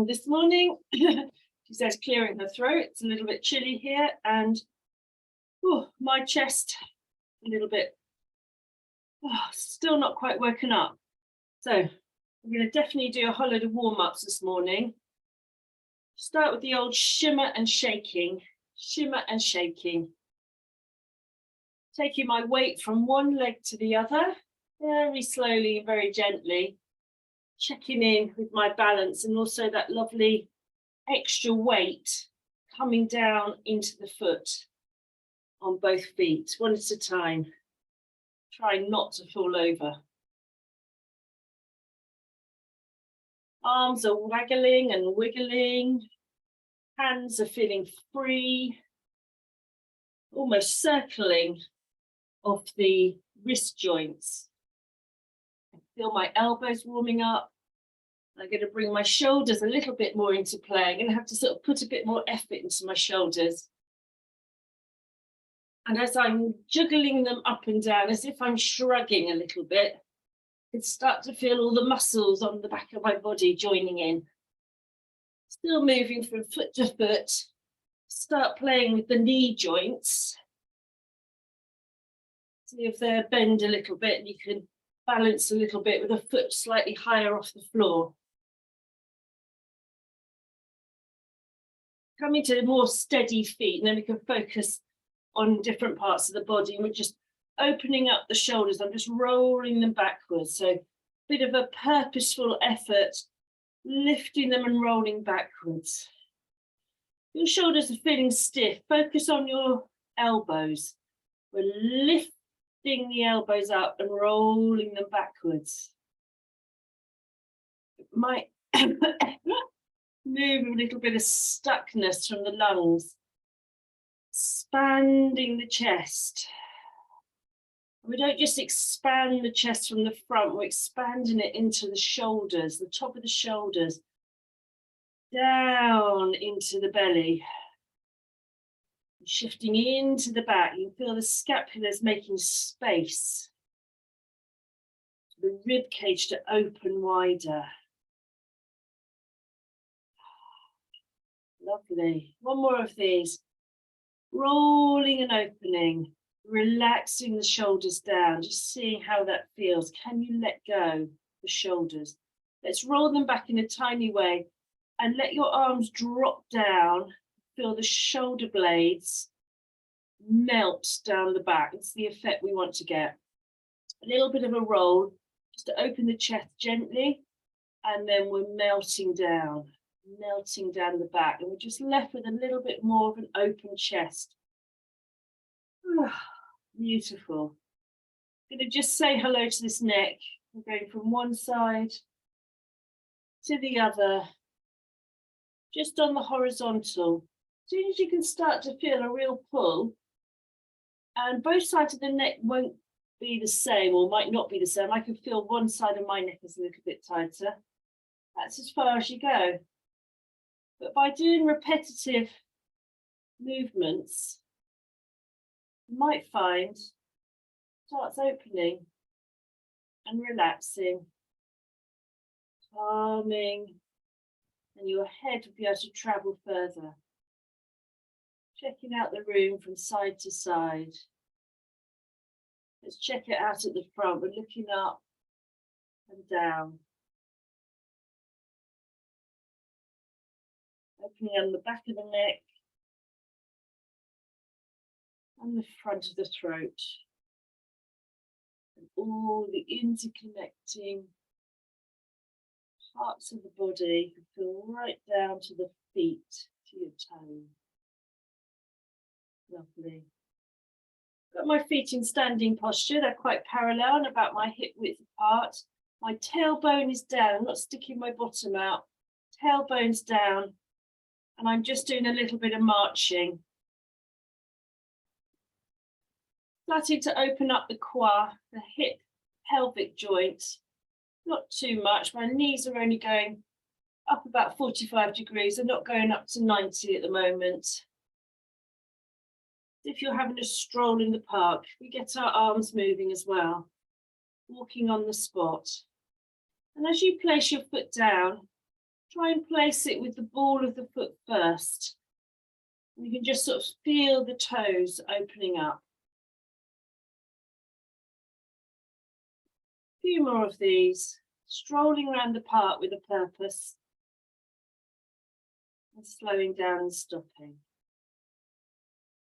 this morning. She says clearing her throat. It's a little bit chilly here, and my chest a little bit still not quite woken up. So I'm going to definitely do a whole load of warm-ups this morning. Start with the old shimmer and shaking. Shimmer and shaking. Taking my weight from one leg to the other, very slowly, very gently. Checking in with my balance and also that lovely extra weight coming down into the foot on both feet, one at a time. Trying not to fall over. Arms are waggling and wiggling. Hands are feeling free. Almost circling off the wrist joints. I feel my elbows warming up. I'm going to bring my shoulders a little bit more into play. I'm going to have to sort of put a bit more effort into my shoulders. And as I'm juggling them up and down, as if I'm shrugging a little bit, I can start to feel all the muscles on the back of my body joining in. Still moving from foot to foot. Start playing with the knee joints. See if they bend a little bit and you can balance a little bit with a foot slightly higher off the floor. Coming to more steady feet, and then we can focus on different parts of the body, and we're just opening up the shoulders. I'm just rolling them backwards. So a bit of a purposeful effort, lifting them and rolling backwards. Your shoulders are feeling stiff. Focus on your elbows. We're lifting the elbows up and rolling them backwards. It might move a little bit of stuckness from the lungs. Expanding the chest. We don't just expand the chest from the front, we're expanding it into the shoulders, the top of the shoulders, down into the belly. Shifting into the back, you can feel the scapula's making space. The rib cage to open wider. Lovely. One more of these. Rolling and opening, relaxing the shoulders down, just seeing how that feels. Can you let go the shoulders? Let's roll them back in a tiny way and let your arms drop down. Feel the shoulder blades melt down the back. It's the effect we want to get. A little bit of a roll, just to open the chest gently, and then we're melting down the back, and we're just left with a little bit more of an open chest. Beautiful. I'm going to just say hello to this neck. We're going from one side to the other, just on the horizontal. As soon as you can start to feel a real pull, and both sides of the neck won't be the same, or might not be the same. I can feel one side of my neck is a little bit tighter. That's as far as you go. But by doing repetitive movements, you might find it starts opening and relaxing, calming, and your head will be able to travel further. Checking out the room from side to side. Let's check it out at the front. We're looking up and down. Opening on the back of the neck and the front of the throat. And all the interconnecting parts of the body can feel right down to the feet, to your toes. Lovely. Got my feet in standing posture. They're quite parallel and about my hip width apart. My tailbone is down. I'm not sticking my bottom out. Tailbone's down. And I'm just doing a little bit of marching. Starting to open up the quad, the hip pelvic joint. Not too much. My knees are only going up about 45 degrees. They're not going up to 90 at the moment. If you're having a stroll in the park, we get our arms moving as well, walking on the spot. And as you place your foot down, Try and place it with the ball of the foot first. You can just sort of feel the toes opening up. A few more of these, strolling around the park with a purpose. And slowing down and stopping.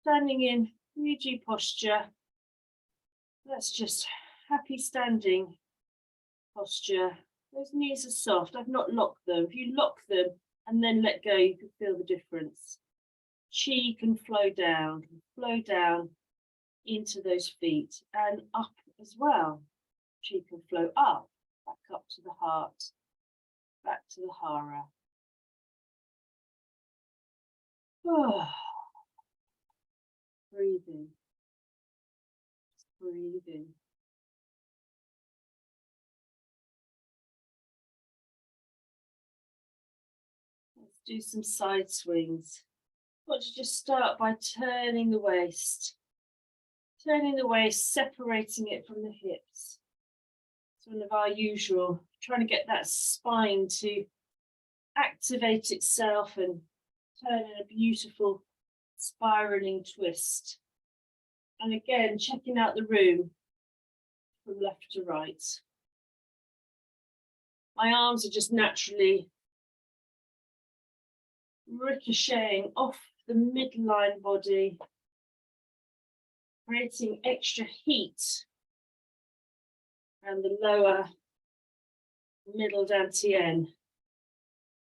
Standing in Yuji posture. That's just happy standing posture. Those knees are soft. I've not locked them. If you lock them and then let go, you can feel the difference. Chi can flow down into those feet and up as well. Chi can flow up, back up to the heart, back to the hara. Oh. Breathing. Just breathing. Let's do some side swings. I want to just start by turning the waist. Turning the waist, separating it from the hips. It's one of our usual, trying to get that spine to activate itself and turn in a beautiful spiraling twist. And again, checking out the room from left to right. My arms are just naturally ricocheting off the midline body, creating extra heat around the lower middle dantian,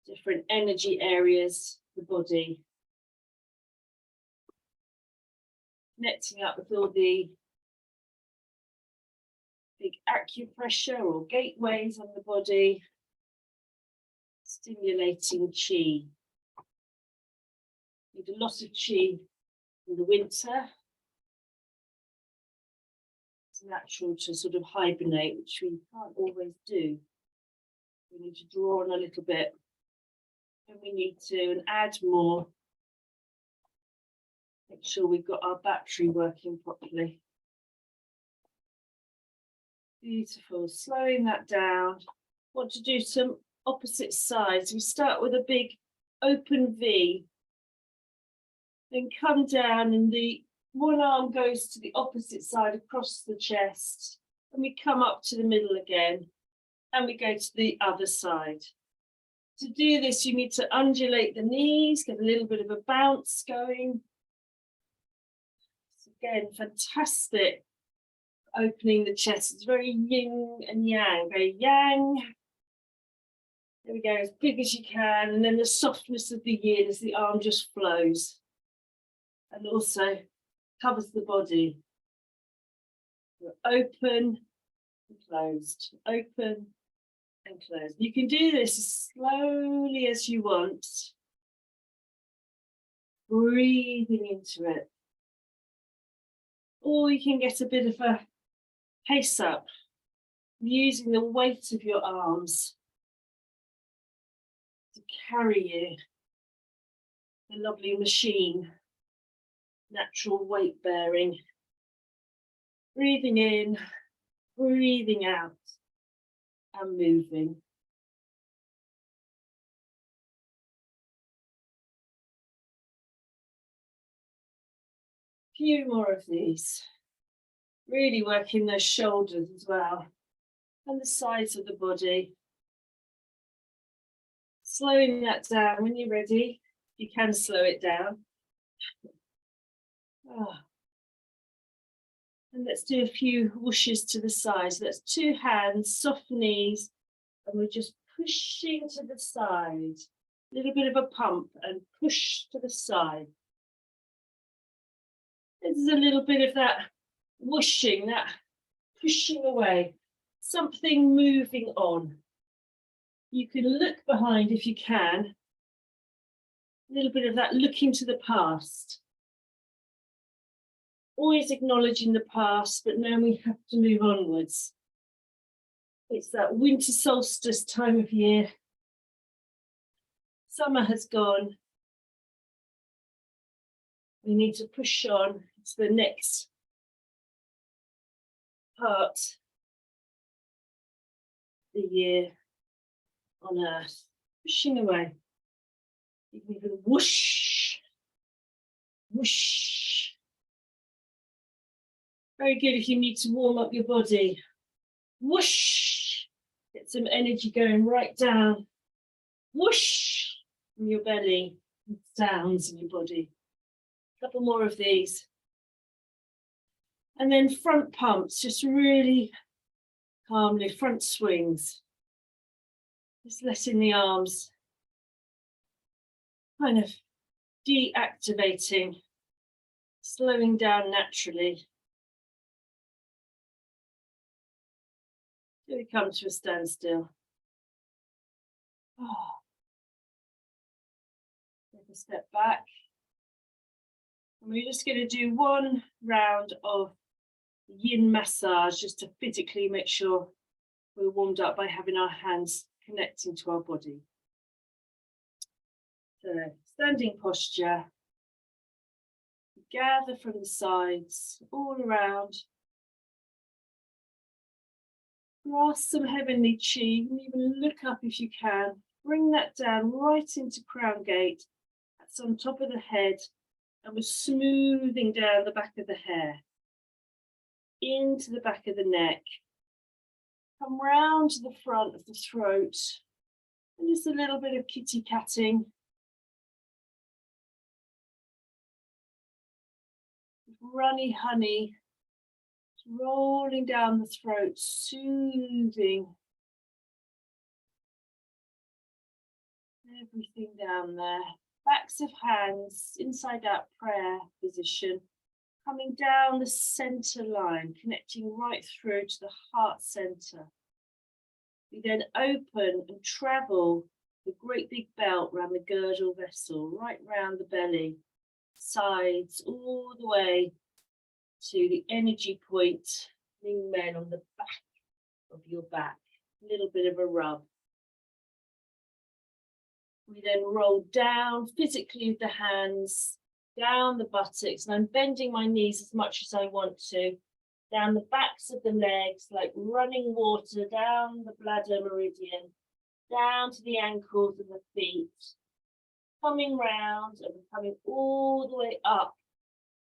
different energy areas of the body. Connecting up with all the big acupressure or gateways on the body, stimulating chi. Need a lot of chi in the winter. It's natural to sort of hibernate, which we can't always do. We need to draw on a little bit, and we need to and add more. Make sure we've got our battery working properly. Beautiful, slowing that down. Want to do some opposite sides. We start with a big open V. Then come down and the one arm goes to the opposite side across the chest. And we come up to the middle again. And we go to the other side. To do this, you need to undulate the knees, get a little bit of a bounce going. Again, fantastic opening the chest. It's very yin and yang, very yang. There we go, as big as you can. And then the softness of the yin as the arm just flows. And also covers the body. Open and closed, open and closed. You can do this as slowly as you want. Breathing into it. Or you can get a bit of a pace up, using the weight of your arms to carry you. The lovely machine, natural weight bearing. Breathing in, breathing out, and moving. Few more of these. Really working those shoulders as well, and the sides of the body. Slowing that down when you're ready. You can slow it down. Oh. And let's do a few whooshes to the sides. That's 2 hands, soft knees, and we're just pushing to the side. A little bit of a pump and push to the side. This is a little bit of that whooshing, that pushing away, something moving on. You can look behind if you can. A little bit of that looking to the past. Always acknowledging the past, but now we have to move onwards. It's that winter solstice time of year. Summer has gone. We need to push on to the next part of the year on Earth. pushing away. You can even whoosh, whoosh. Very good if you need to warm up your body. Whoosh. Get some energy going right down. Whoosh in your belly. Sounds in your body. A couple more of these. And then front pumps, just really calmly, front swings. Just letting the arms kind of deactivating, slowing down naturally. Till we come to a standstill. Oh. Take a step back. And we're just going to do one round of yin massage just to physically make sure we're warmed up by having our hands connecting to our body. So, standing posture. Gather from the sides, all around. Grasp some heavenly chi. You can even look up if you can. Bring that down right into crown gate. That's on top of the head. And we're smoothing down the back of the hair. Into the back of the neck. Come round to the front of the throat. And just a little bit of kitty catting. Runny honey. Rolling down the throat, soothing everything down there. Backs of hands, inside out prayer position. Coming down the center line, connecting right through to the heart center. We then open and travel the great big belt around the girdle vessel, right round the belly, sides, all the way to the energy point, Ming Men, on the back of your back. A little bit of a rub. We then roll down physically with the hands, down the buttocks, and I'm bending my knees as much as I want to, down the backs of the legs, like running water down the bladder meridian, down to the ankles of the feet, coming round and coming all the way up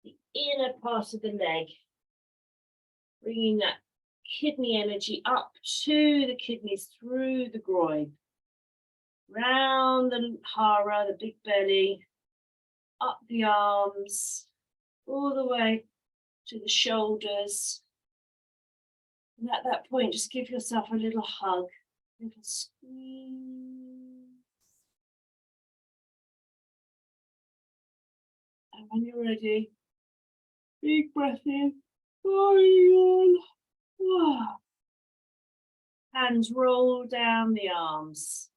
the inner part of the leg, bringing that kidney energy up to the kidneys through the groin, round the hara, the big belly, up the arms, all the way to the shoulders. And at that point, just give yourself a little hug, a little squeeze. And when you're ready, big breath in. Hands roll down the arms.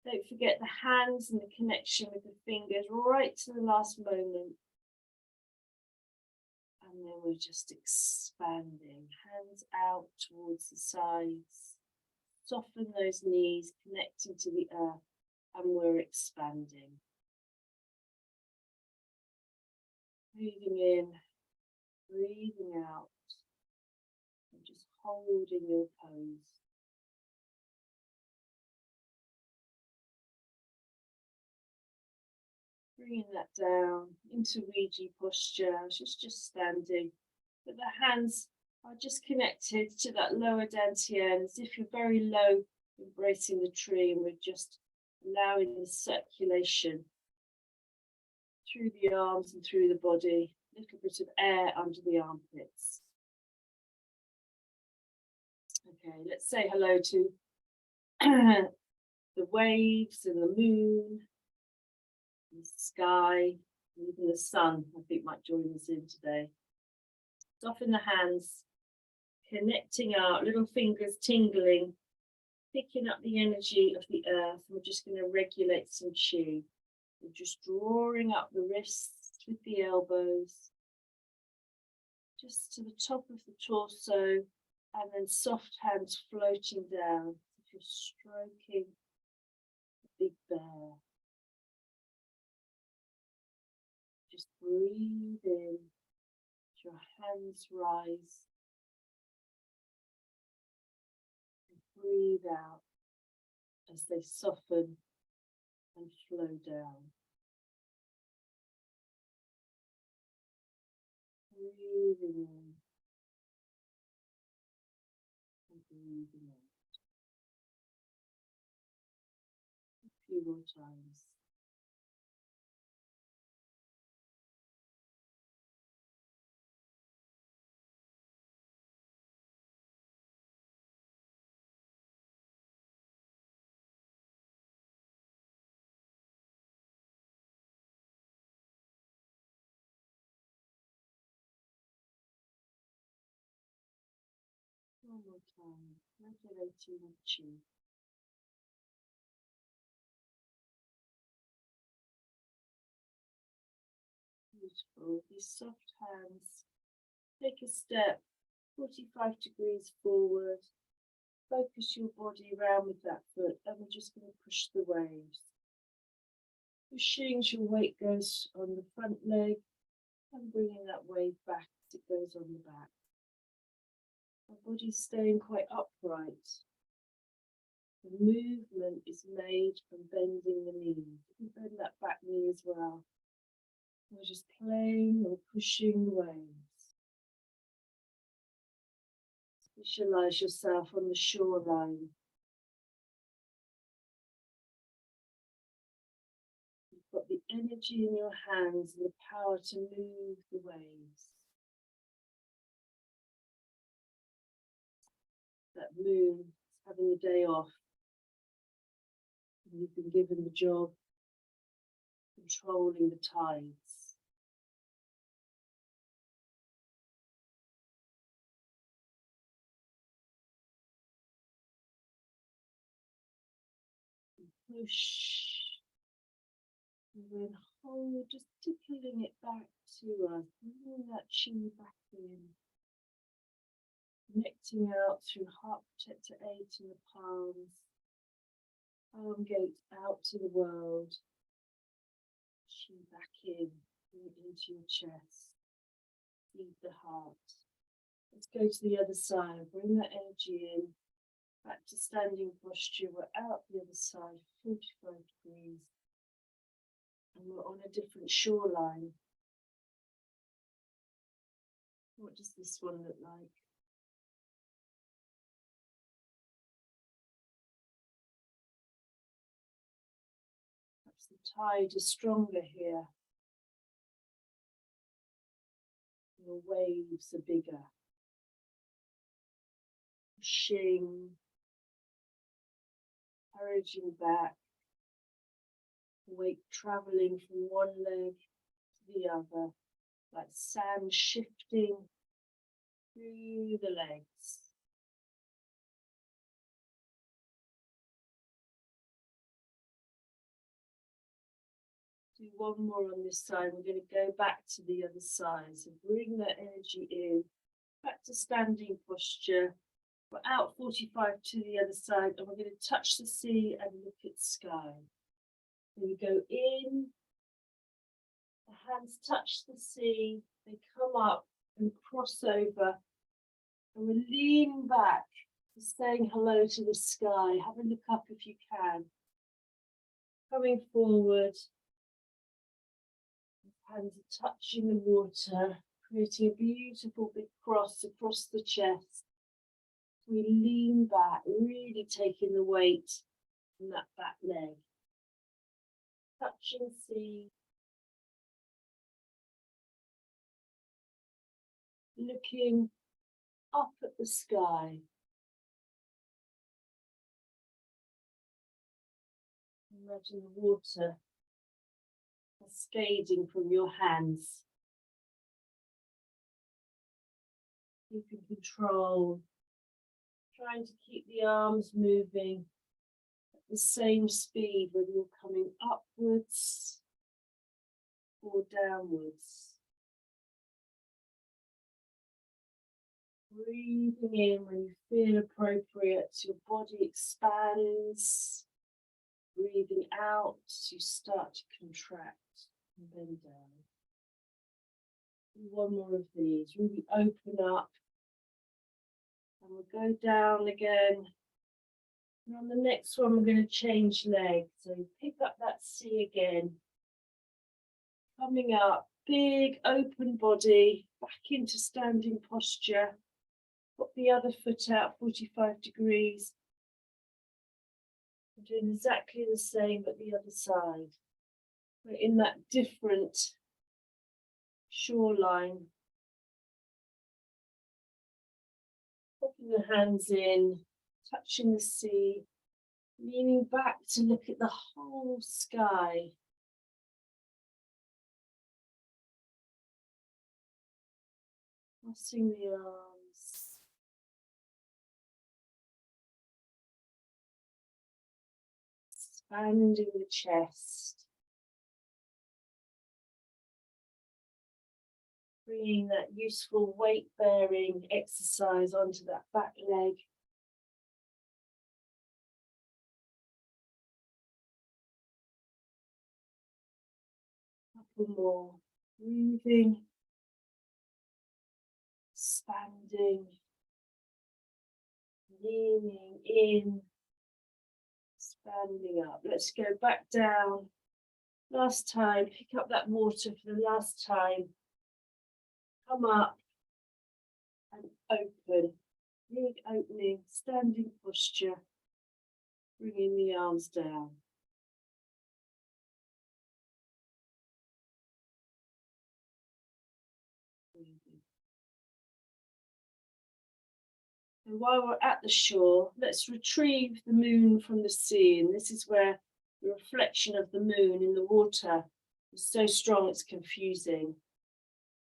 Don't forget the hands and the connection with the fingers right to the last moment. And then we're just expanding. Hands out towards the sides. Soften those knees, connecting to the earth. And we're expanding. Breathing in. Breathing out, and just holding your pose. Bringing that down into Ouija posture, just standing, but the hands are just connected to that lower dantian, as if you're very low, embracing the tree, and we're just allowing the circulation through the arms and through the body. Little bit of air under the armpits. Okay, let's say hello to the waves and the moon, and the sky, and even the sun, I think, might join us in today. Soften the hands, connecting out, little fingers tingling, picking up the energy of the earth. We're just going to regulate some chi. We're just drawing up the wrists with the elbows, just to the top of the torso, and then soft hands floating down, if you're stroking the big bear. Just breathe in, as your hands rise, and breathe out as they soften and flow down. Breathing in and breathing out. A few more times. One more time, regulating the chi. Beautiful. These soft hands. Take a step 45 degrees forward. Focus your body around with that foot, and we're just going to push the waves. Pushing as your weight goes on the front leg and bringing that wave back as it goes on the back. Our body's staying quite upright. The movement is made from bending the knee. You can bend that back knee as well. We're just playing or pushing the waves. Visualize yourself on the shoreline. You've got the energy in your hands and the power to move the waves. That moon is having a day off. And you've been given the job controlling the tides. And push. And then hold, just tickling it back to us, bringing that chi back in. Connecting out through heart protector 8 in the palms. Arm gate out to the world. Chi back in, bring it into your chest. Feed the heart. Let's go to the other side. Bring that energy in. Back to standing posture. We're out the other side, 45 degrees. And we're on a different shoreline. What does this one look like? Perhaps the tide is stronger here. The waves are bigger. Pushing, encouraging back. Weight travelling from one leg to the other, like sand shifting through the legs. Do one more on this side. We're going to go back to the other side. So bring that energy in, back to standing posture. We're out 45 to the other side, and we're going to touch the sea and look at sky. We go in, the hands touch the sea, they come up and cross over, and we lean back, saying hello to the sky. Have a look up if you can. Coming forward, hands are touching the water, creating a beautiful big cross across the chest. We lean back, really taking the weight from that back leg. Touching sea, looking up at the sky. Imagine the water cascading from your hands. Keeping control, trying to keep the arms moving at the same speed, whether you're coming upwards or downwards. Breathing in when you feel appropriate, your body expands. Breathing out, you start to contract and bend down. One more of these, really open up. And we'll go down again And on the next one, we're going to change leg. So pick up that C again. Coming up, big open body, back into standing posture. Put the other foot out 45 degrees. I'm doing exactly the same at the other side. We're in that different shoreline. Popping the hands in, touching the sea, leaning back to look at the whole sky. Crossing the arms. Expanding the chest. Bringing that useful weight-bearing exercise onto that back leg. Couple more. Breathing. Expanding. Leaning in. Expanding up. Let's go back down. Last time. Pick up that water for the last time. Come up and open. Big opening, standing posture. Bringing the arms down. And while we're at the shore, let's retrieve the moon from the sea. And this is where the reflection of the moon in the water is so strong it's confusing.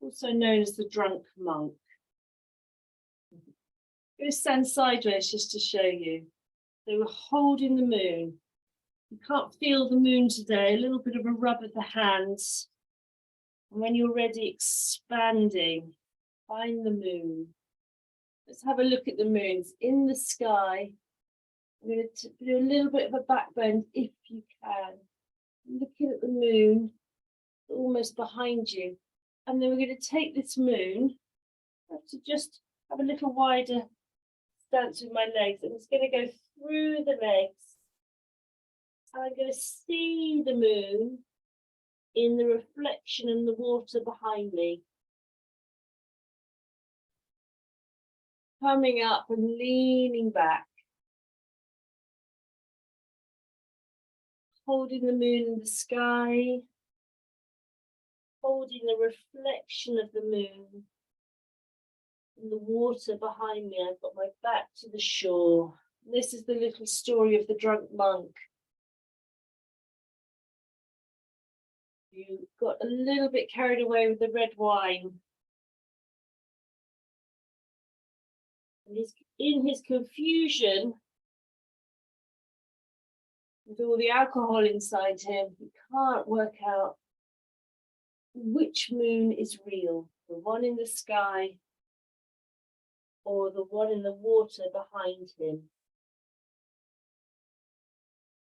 Also known as the drunk monk. I'm going to stand sideways just to show you. They were holding the moon. You can't feel the moon today, a little bit of a rub of the hands. And when you're ready, expanding, find the moon. Let's have a look at the moons in the sky. I'm going to do a little bit of a back bend if you can. Looking at the moon, almost behind you. And then we're going to take this moon. I have to just have a little wider stance with my legs. And it's going to go through the legs. And I'm going to see the moon in the reflection in the water behind me. Coming up and leaning back. Holding the moon in the sky. Holding the reflection of the moon in the water behind me. I've got my back to the shore. This is the little story of the drunk monk. You got a little bit carried away with the red wine. And in his confusion, with all the alcohol inside him, he can't work out which moon is real, the one in the sky or the one in the water behind him.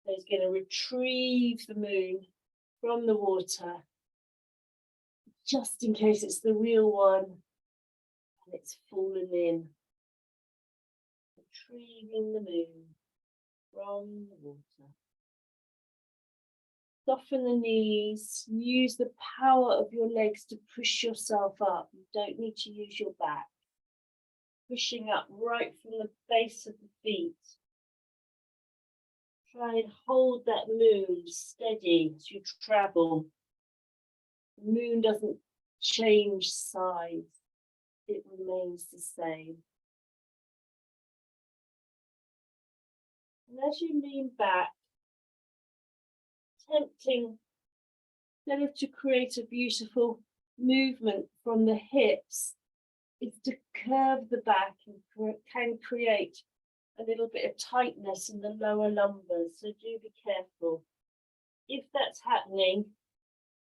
So he's going to retrieve the moon from the water, just in case it's the real one and it's fallen in. Retrieving the moon from the water. Soften the knees, use the power of your legs to push yourself up. You don't need to use your back. Pushing up right from the base of the feet. Try and hold that moon steady as you travel. The moon doesn't change size, it remains the same. And as you lean back, tempting instead of to create a beautiful movement from the hips, is to curve the back and can create a little bit of tightness in the lower lumbers. So do be careful. If that's happening,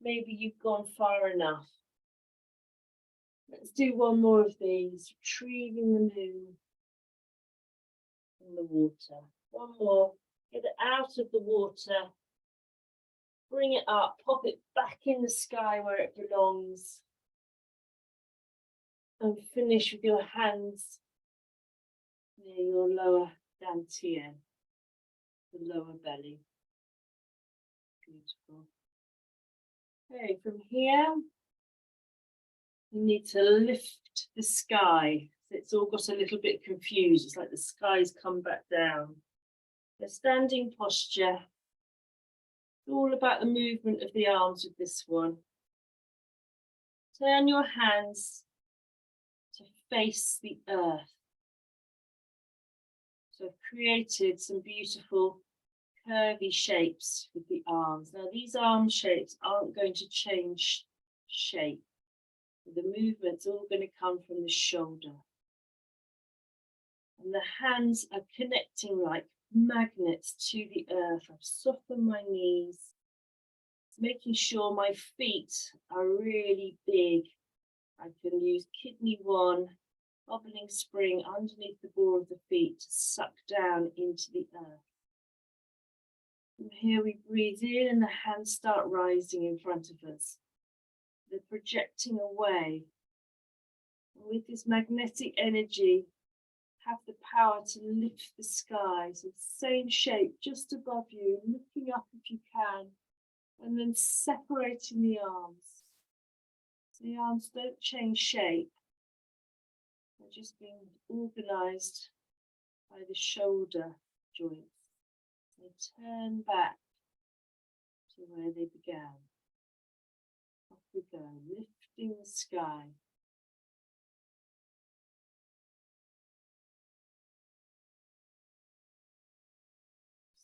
maybe you've gone far enough. Let's do one more of these, retrieving the moon in the water. One more, get it out of the water, bring it up, pop it back in the sky where it belongs, and finish with your hands near your lower dantian. the lower belly. Beautiful. Okay, from here, you need to lift the sky. It's all got a little bit confused. It's like the sky's come back down. The standing posture. It's all about the movement of the arms with this one. Turn your hands to face the earth. So I've created some beautiful curvy shapes with the arms. Now these arm shapes aren't going to change shape. The movement's all going to come from the shoulder. And the hands are connecting like magnets to the earth. I've softened my knees, making sure my feet are really big. I can use kidney 1, bubbling spring underneath the ball of the feet to suck down into the earth. From here we breathe in and the hands start rising in front of us. They're projecting away. And with this magnetic energy, have the power to lift the sky. So the same shape just above you, looking up if you can, and then separating the arms. So the arms don't change shape. They're just being organised by the shoulder joints. They turn back to where they began. Off we go, lifting the sky.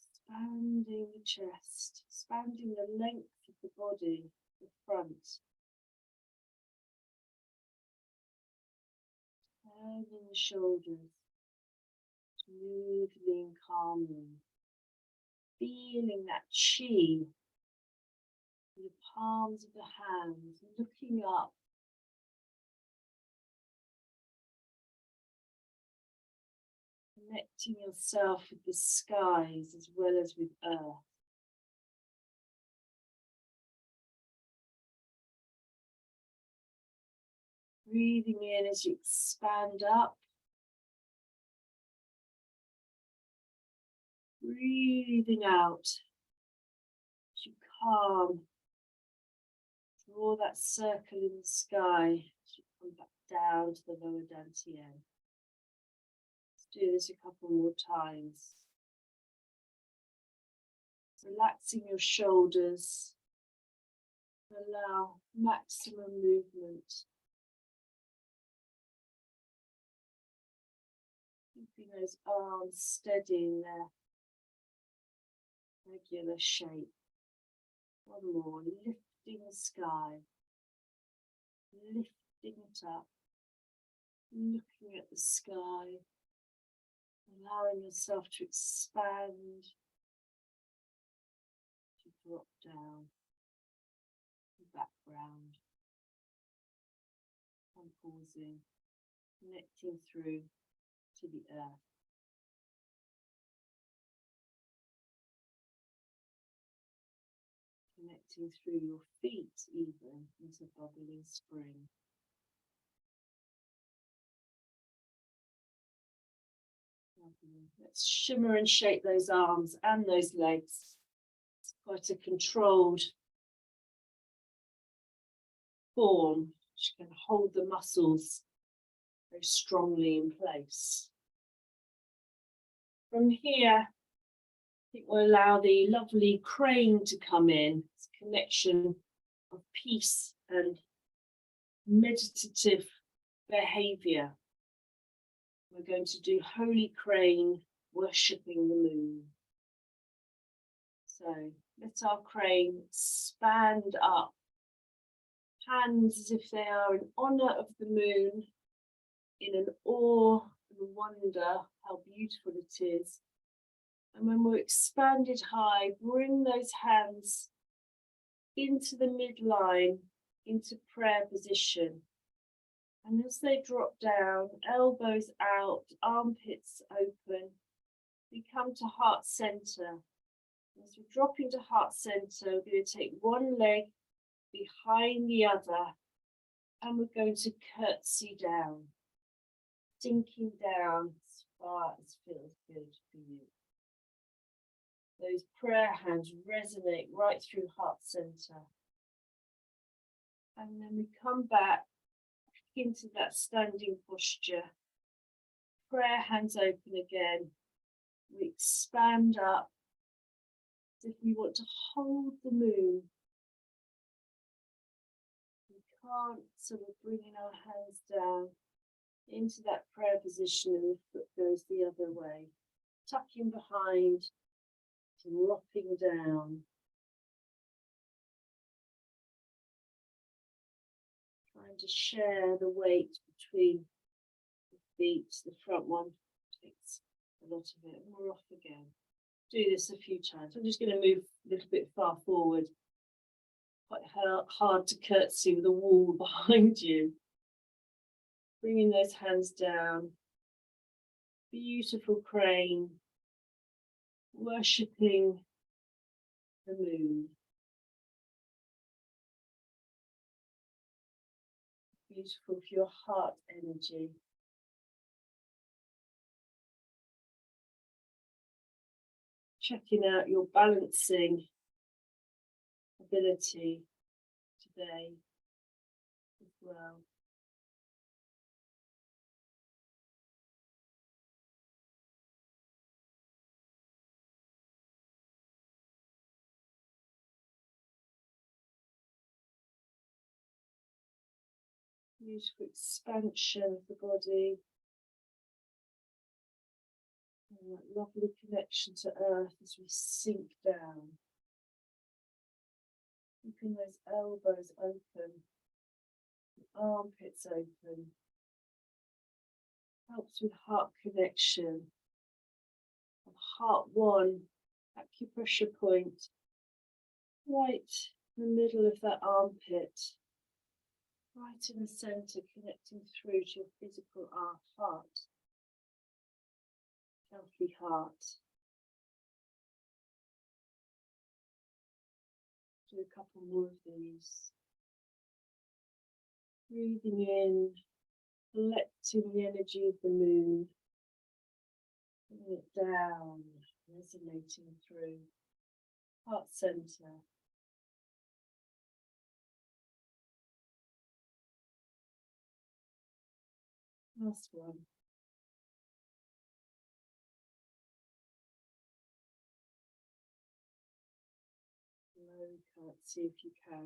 Expanding the chest, expanding the length of the body, the front. Turning the shoulders, smoothly and calmly. Feeling that chi in the palms of the hands, looking up. Connecting yourself with the skies as well as with earth. Breathing in as you expand up. Breathing out as you calm. Draw that circle in the sky as you come back down to the lower dantian. Let's do this a couple more times. Relaxing your shoulders. Allow maximum movement. Keeping those arms steady in their regular shape. One more, lifting the sky, lifting it up, looking at the sky, allowing yourself to expand, to drop down the background, and pausing, connecting through to the earth. Connecting through your feet even into bubbling spring. Lovely. Let's shimmer and shake those arms and those legs. It's quite a controlled form which can hold the muscles very strongly in place. From here, I think we'll allow the lovely crane to come in. It's a connection of peace and meditative behaviour. We're going to do Holy Crane, worshipping the moon. So let our crane expand up, hands as if they are in honour of the moon, in an awe and wonder how beautiful it is. And when we're expanded high, bring those hands into the midline, into prayer position. And as they drop down, elbows out, armpits open, we come to heart center. As we drop into heart center, we're going to take one leg behind the other, and we're going to curtsy down, sinking down as far as feels good for you. those prayer hands resonate right through heart center. And then we come back into that standing posture. Prayer hands open again. We expand up as if we want to hold the moon. We can't, so we're bringing our hands down into that prayer position and the foot goes the other way. Tucking behind, dropping down. Trying to share the weight between the feet. The front one takes a lot of it, and we're off again. Do this a few times. I'm just going to move a little bit far forward. Quite hard to curtsy with a wall behind you. Bringing those hands down. Beautiful crane. Worshipping the moon. Beautiful for your heart energy. Checking out your balancing ability today as well. Beautiful expansion of the body. And that lovely connection to earth as we sink down. Keeping those elbows open, the armpits open. Helps with heart connection. And heart one, acupressure point, right in the middle of that armpit. Right in the center, connecting through to your physical heart. Healthy heart. Do a couple more of these. Breathing in, collecting the energy of the moon. Bringing it down, resonating through heart center. Last one. Low, can't see if you can.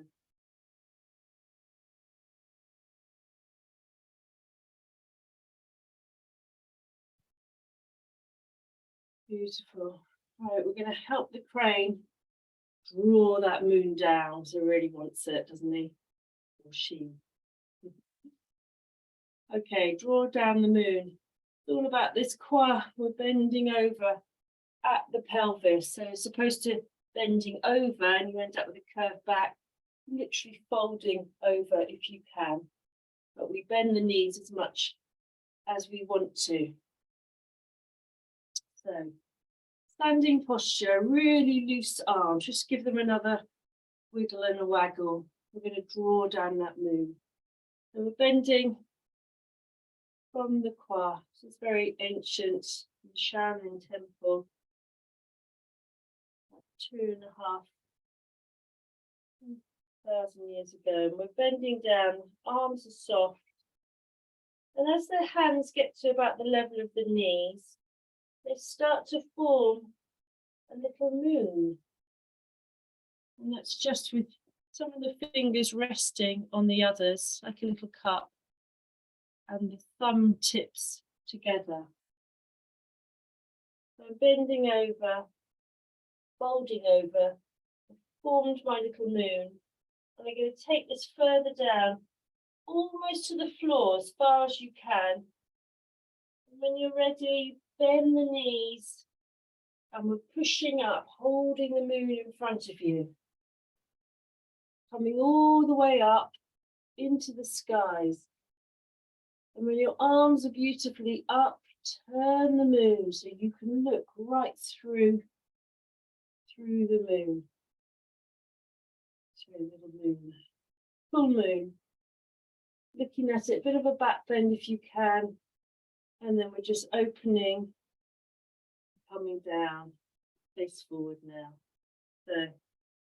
Beautiful. Right, we're going to help the crane draw that moon down. So really wants it, doesn't he? Or she. Okay, draw down the moon. It's all about this qua. We're bending over at the pelvis. So you're supposed to bending over and you end up with a curved back, literally folding over if you can. But we bend the knees as much as we want to. So, standing posture, really loose arms. Just give them another wiggle and a waggle. We're going to draw down that moon. So we're bending from the qua. So it's very ancient, Shaolin temple. 2,500 years ago. And we're bending down, arms are soft. And as the hands get to about the level of the knees, they start to form a little moon. And that's just with some of the fingers resting on the others, like a little cup, and the thumb tips together. So I'm bending over, folding over, I've formed my little moon. And I'm going to take this further down, almost to the floor as far as you can. And when you're ready, bend the knees. And we're pushing up, holding the moon in front of you. Coming all the way up into the skies. And when your arms are beautifully up, turn the moon so you can look right through the moon. Through a little moon. Full moon. Looking at it, a bit of a back bend if you can. And then we're just opening, coming down. face forward now. So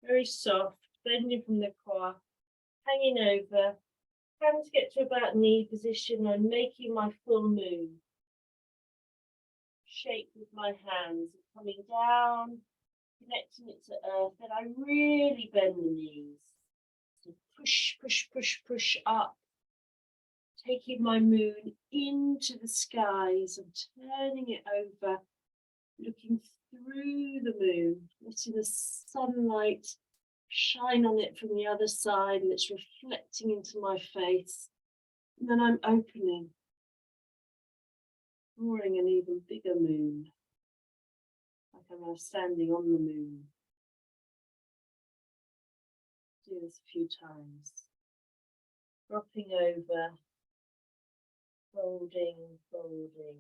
very soft, bending from the core, hanging over, hands get to about knee position. I'm making my full moon shape with my hands, coming down, connecting it to earth. Then I really bend the knees. So push, push, push, push up. Taking my moon into the skies and turning it over, looking through the moon, letting the sunlight shine on it from the other side, and it's reflecting into my face. And then I'm opening, drawing an even bigger moon, like I'm now standing on the moon. Do this a few times. Dropping over, folding, folding.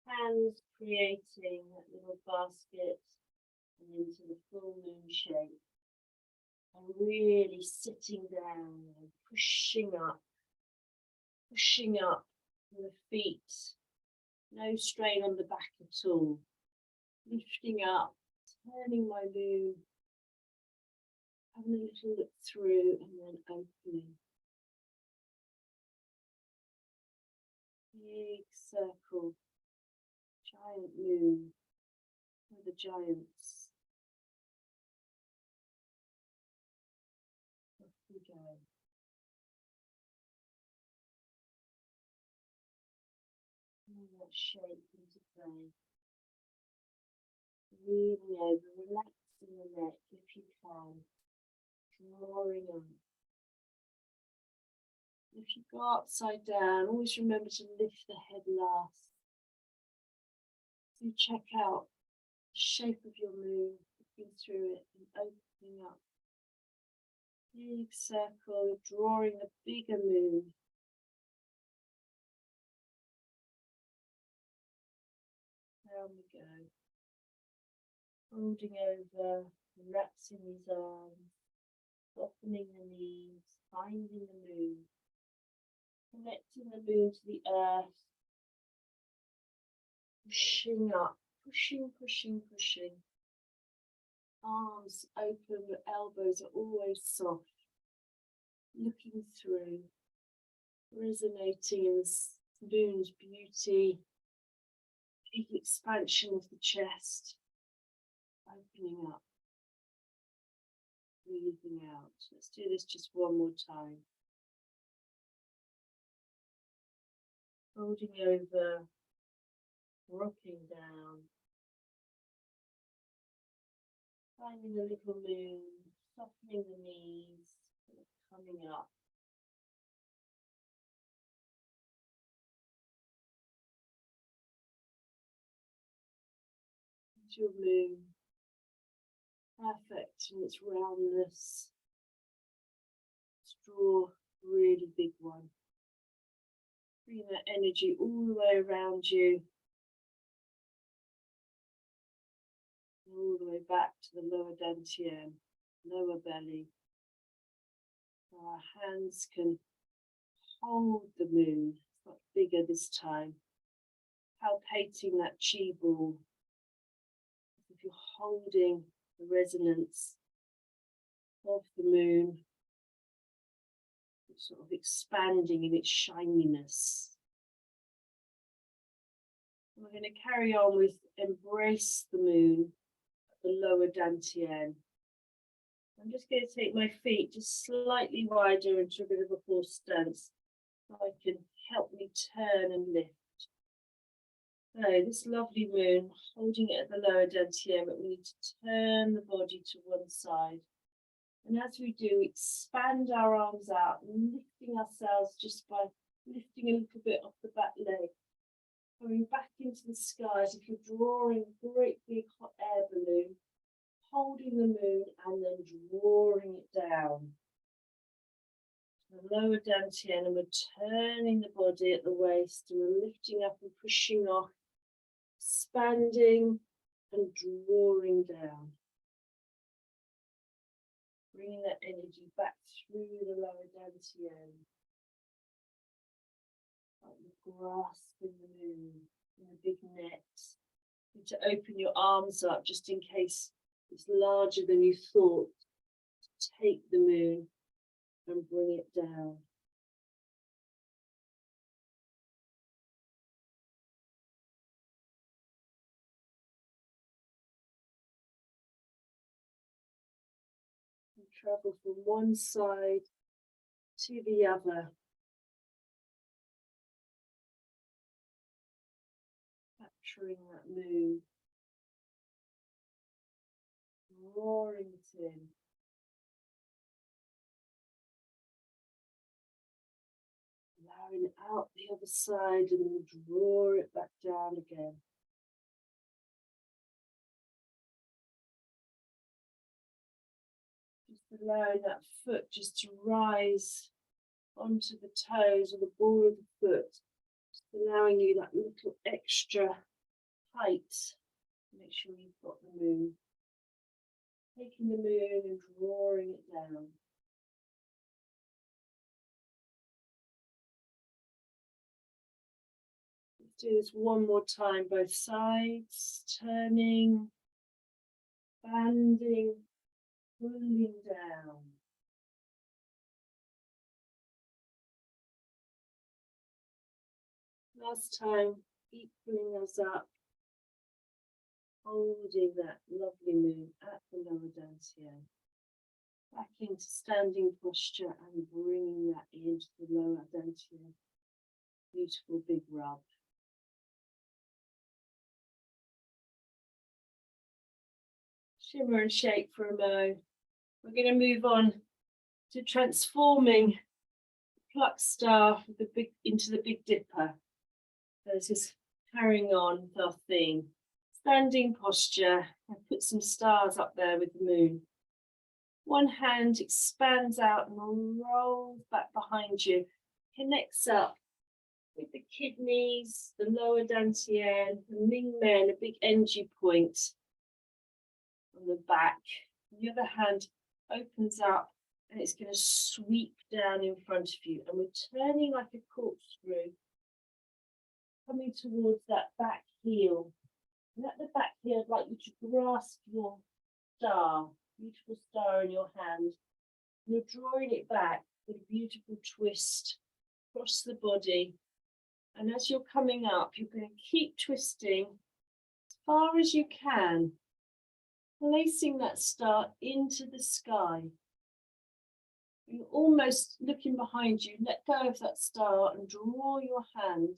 Hands creating that little basket and into the full moon shape. And really sitting down and pushing up with the feet. No strain on the back at all. Lifting up, turning my moon, having a little look through and then opening. Big circle, giant moon for the giants. Off we go. Bring that shape into play. Breathing over, relaxing the neck if you can. Drawing on. If you go upside down, always remember to lift the head last. So check out the shape of your moon, looking through it and opening up. Big circle, drawing a bigger moon. Down we go. Folding over, relaxing these arms, softening the knees, finding the moon. Connecting the moon to the earth, pushing up, pushing, pushing, pushing. Arms open, but elbows are always soft. Looking through, resonating in the moon's beauty, big expansion of the chest, opening up, breathing out. Let's do this just one more time. Folding over, rocking down, finding a little moon, softening the knees, coming up. It's your moon, perfect in its roundness. Let's draw a really big one. Bring that energy all the way around you, all the way back to the lower dantian, lower belly. So our hands can hold the moon, it's not bigger this time, palpating that chi ball. As if you're holding the resonance of the moon, sort of expanding in its shininess. We're going to carry on with embrace the moon at the lower dantian. I'm just going to take my feet just slightly wider into a bit of a horse stance so I can help me turn and lift. So this lovely moon, holding it at the lower dantian, but we need to turn the body to one side. And as we do, expand our arms out, lifting ourselves just by lifting a little bit off the back leg. Coming back into the sky as if you're drawing a great big hot air balloon, holding the moon and then drawing it down. The lower dantian, and we're turning the body at the waist and we're lifting up and pushing off, expanding and drawing down. Bringing that energy back through the lower dantian. Like you're grasping the moon in a big net, You need to open your arms up just in case it's larger than you thought. Take the moon and bring it down. And travel from one side to the other. Capturing that moon. Roaring it in. Allowing it out the other side and then draw it back down again. Just allowing that foot just to rise onto the toes or the ball of the foot. Just allowing you that little extra height. Make sure you've got the moon. Taking the moon and drawing it down. Let's do this one more time, both sides, turning, banding, pulling down. Last time, keep pulling us up, holding that lovely moon at the lower dantian. Back into standing posture and bringing that into the lower dantian. Beautiful big rub. Shimmer and shake for a mo. We're going to move on to transforming the pluck star into the Big Dipper. So this is carrying on with our theme. Standing posture. I put some stars up there with the moon. One hand expands out and rolls back behind you. Connects up with the kidneys, the lower dantian, the Ming Men, a big energy point on the back. The other hand opens up and it's going to sweep down in front of you. And we're turning like a corkscrew, coming towards that back heel. And at the back heel, I'd like you to grasp your star, beautiful star in your hand. You're drawing it back with a beautiful twist across the body. And as you're coming up, you're going to keep twisting as far as you can, placing that star into the sky. You're almost looking behind you. Let go of that star and draw your hand.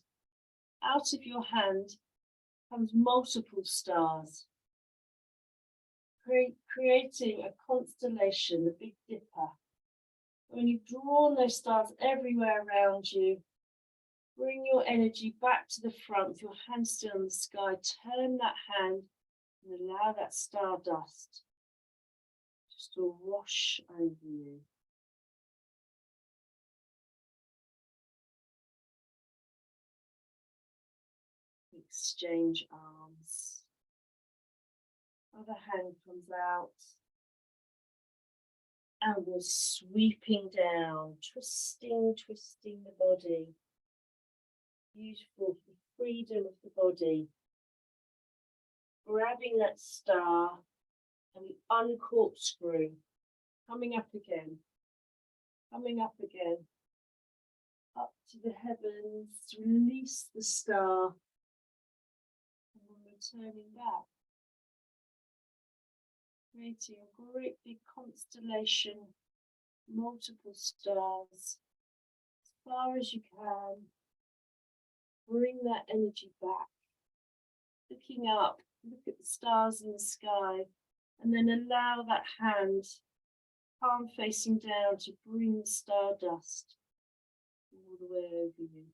Out of your hand comes multiple stars, creating a constellation, the Big Dipper. When you've drawn those stars everywhere around you, bring your energy back to the front with your hand still in the sky. Turn that hand and allow that stardust just to wash over you. Exchange arms. Other hand comes out. And we're sweeping down, twisting the body. Beautiful, the freedom of the body. Grabbing that star and we uncorkscrew. Coming up again. Coming up again. Up to the heavens. Release the star. And then returning back. Creating a great big constellation, multiple stars, as far as you can. Bring that energy back. Looking up, look at the stars in the sky, and then allow that hand, palm facing down, to bring the stardust all the way over you.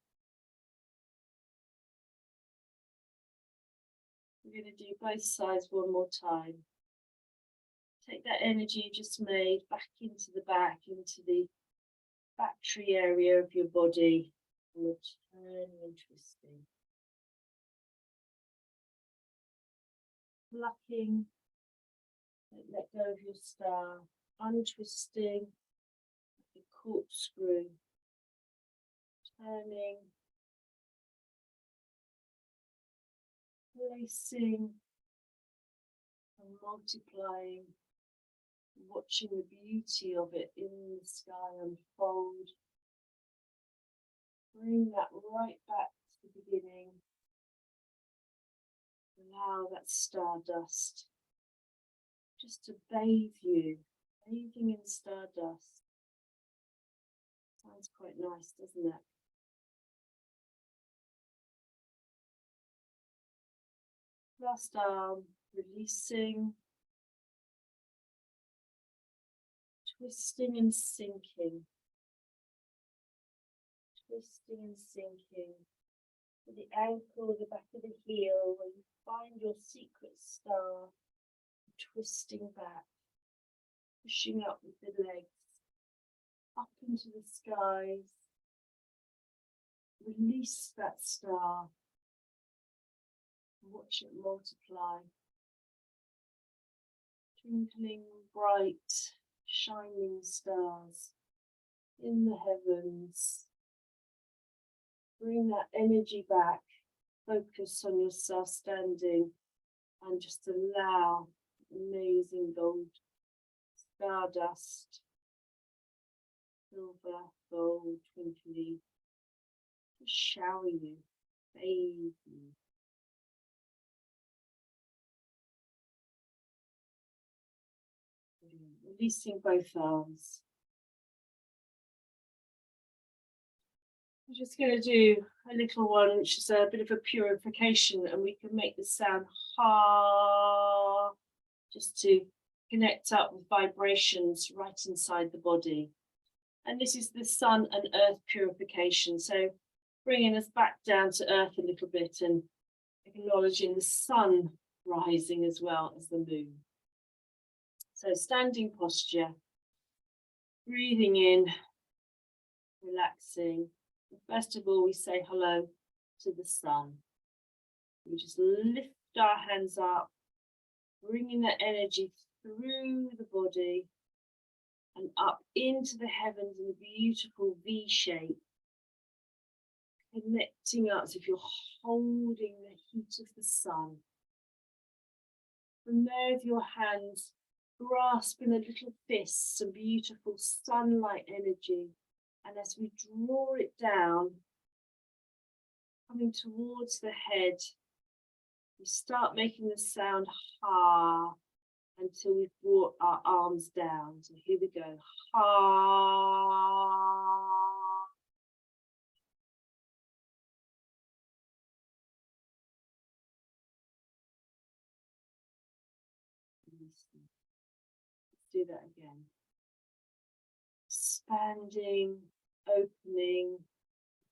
We're going to do both sides one more time. Take that energy you just made back into the back, into the battery area of your body. And we're turning and twisting. Plucking. Let go of your star. Untwisting. Like a corkscrew. Turning. placing and multiplying, watching the beauty of it in the sky unfold. Bring that right back to the beginning. Allow that stardust just to bathe you, bathing in stardust. Sounds quite nice, doesn't it? Last arm, releasing, twisting and sinking. Twisting and sinking. To the ankle, the back of the heel, where you find your secret star. Twisting back, pushing up with the legs, up into the skies. Release that star. Watch it multiply. Twinkling, bright, shining stars in the heavens. Bring that energy back. Focus on yourself standing and just allow amazing gold, stardust, silver, gold, twinkly, to shower you, bathe you. Releasing both arms. I'm just going to do a little one, which is a bit of a purification, and we can make the sound ha, just to connect up with vibrations right inside the body. And this is the sun and earth purification. So bringing us back down to earth a little bit and acknowledging the sun rising as well as the moon. So standing posture, breathing in, relaxing. First of all, we say hello to the sun. We just lift our hands up, bringing that energy through the body and up into the heavens in a beautiful V shape. Connecting up as if you're holding the heat of the sun. From there, with your hands, grasping a little fist, some beautiful sunlight energy. And as we draw it down, coming towards the head, we start making the sound ha until we've brought our arms down. So here we go, ha. Let's do that again. Expanding, opening,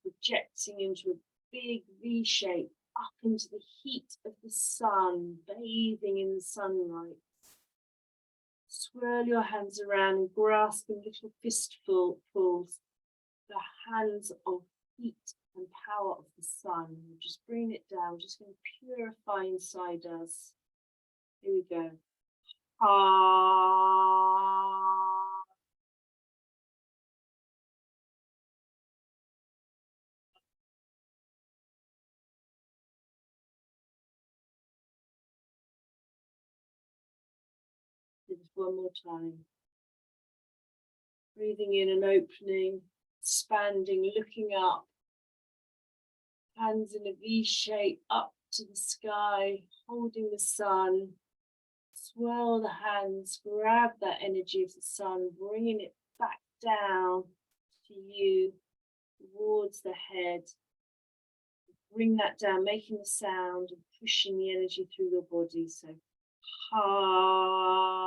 projecting into a big V shape up into the heat of the sun, bathing in the sunlight. Swirl your hands around and grasp in little fistfuls, the hands of heat and power of the sun. We're just bringing it down, we're just going to purify inside us. Here we go. Just one more time. Breathing in and opening, expanding, looking up. Hands in a V shape up to the sky, holding the sun. Swirl the hands, grab that energy of the sun, bringing it back down to you, towards the head. Bring that down, making the sound and pushing the energy through your body. So, ha.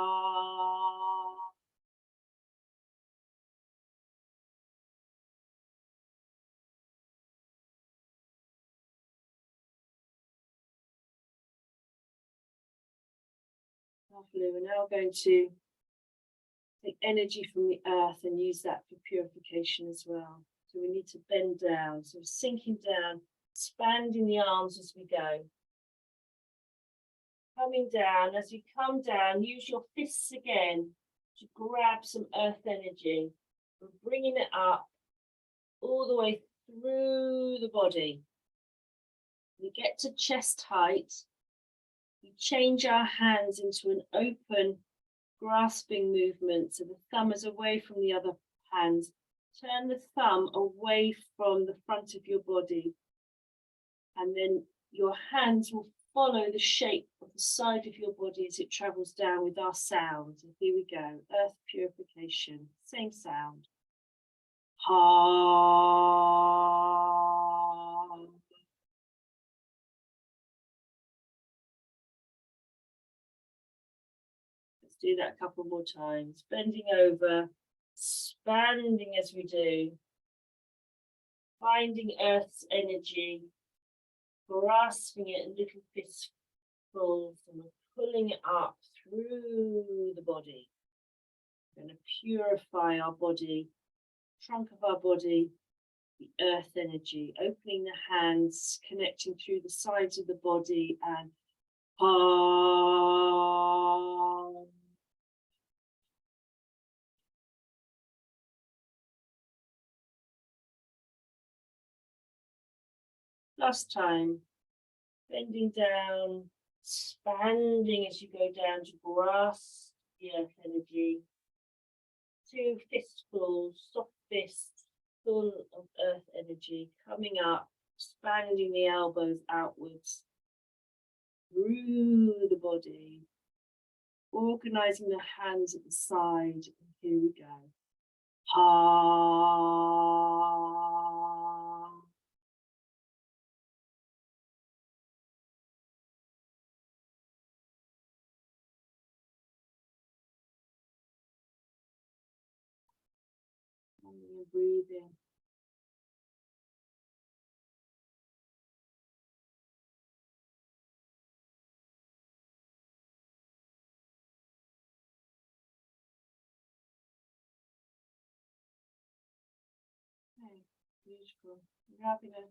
Lovely. We're now going to take energy from the earth and use that for purification as well. So we need to bend down. So sinking down, expanding the arms as we go. Coming down, as you come down, use your fists again to grab some earth energy. We're bringing it up all the way through the body. We get to chest height, We change our hands into an open, grasping movement, so the thumb is away from the other hand. Turn the thumb away from the front of your body, and then your hands will follow the shape of the side of your body as it travels down with our sound. And here we go, earth purification, same sound. Ha. Let's do that a couple more times. Bending over, expanding as we do. Finding Earth's energy, grasping it in little fistfuls, and we're pulling it up through the body. We're going to purify our body, trunk of our body, the earth energy, opening the hands, connecting through the sides of the body, and palm. Last time, bending down, expanding as you go down to grasp the earth energy. 2 fistfuls, soft fists, full of earth energy, coming up, expanding the elbows outwards, through the body, organizing the hands at the side, and here we go. Palm. And you're breathing. Okay, beautiful. We're now going to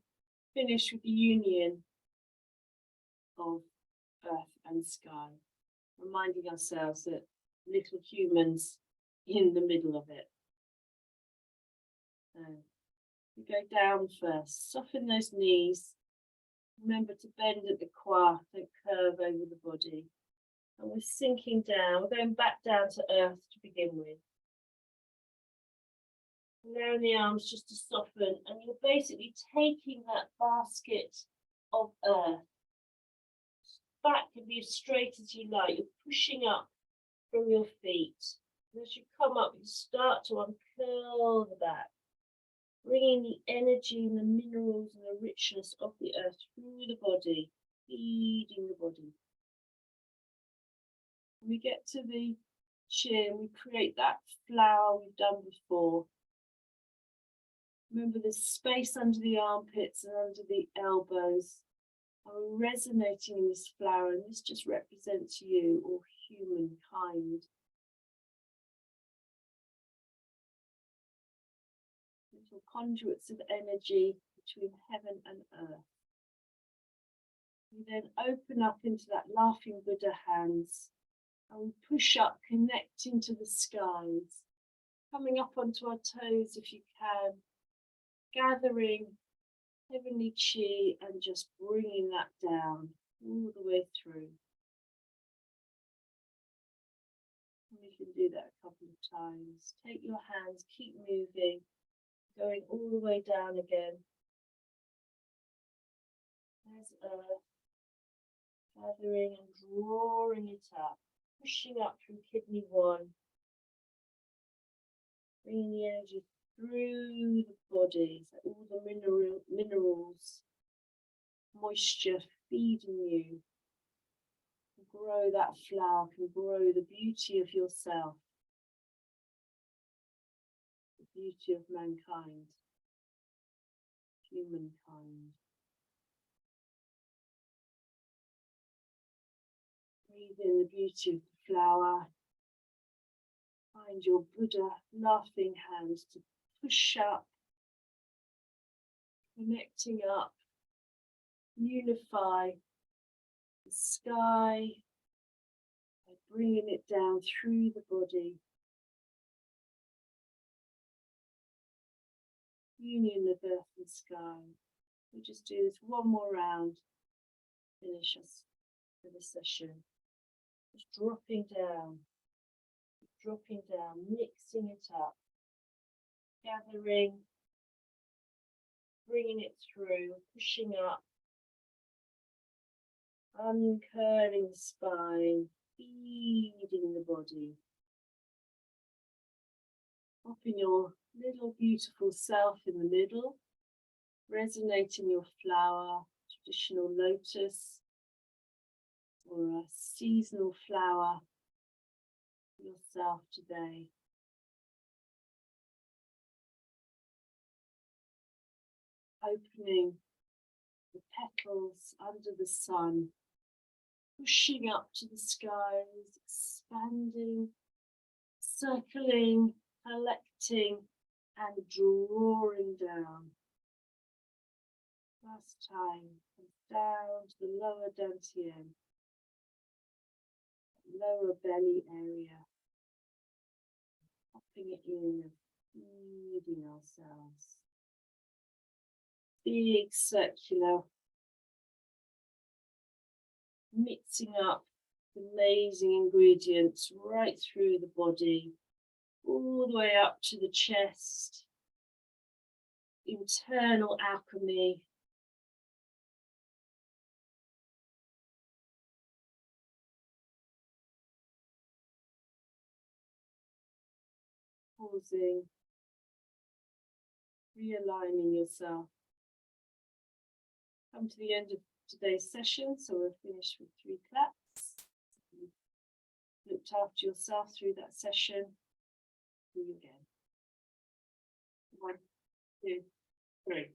finish with the union of earth and sky, reminding ourselves that little humans in the middle of it. So we go down first, soften those knees. Remember to bend at the quad, don't curve over the body. And we're sinking down, we're going back down to earth to begin with. Allowing the arms just to soften, and you're basically taking that basket of earth. Back can be as straight as you like. You're pushing up from your feet. And as you come up, you start to uncurl the back, bringing the energy and the minerals and the richness of the earth through the body, feeding the body. When we get to the chin, we create that flower we've done before. Remember there's space under the armpits and under the elbows. And we're resonating in this flower, and this just represents you or humankind. Little conduits of energy between heaven and earth. We then open up into that laughing Buddha hands, and we push up, connecting to the skies, coming up onto our toes if you can, gathering heavenly chi and just bringing that down all the way through. And we can do that a couple of times. Take your hands, keep moving, going all the way down again. There's earth, gathering and drawing it up, pushing up through kidney 1, bringing the energy through the body, so all the minerals, moisture feeding you. Grow that flower, can grow the beauty of yourself, the beauty of mankind, humankind. Breathe in the beauty of the flower. Find your Buddha laughing hands to push up, connecting up, unify the sky by bringing it down through the body. Union of earth and sky. We'll just do this one more round, finish us for the session. Just dropping down, mixing it up, gathering, bringing it through, pushing up, uncurling the spine, feeding the body. Popping your little beautiful self in the middle, resonating your flower, traditional lotus, or a seasonal flower for yourself today. Opening the petals under the sun, pushing up to the skies, expanding, circling, collecting and drawing down. Last time, down to the lower dantian, lower belly area, popping it in, feeding ourselves. Big circular, mixing up amazing ingredients right through the body, all the way up to the chest. Internal alchemy. Pausing, realigning yourself. Come to the end of today's session, so we're finished with 3 claps. Looked after yourself through that session. See you again. 1, 2, 3.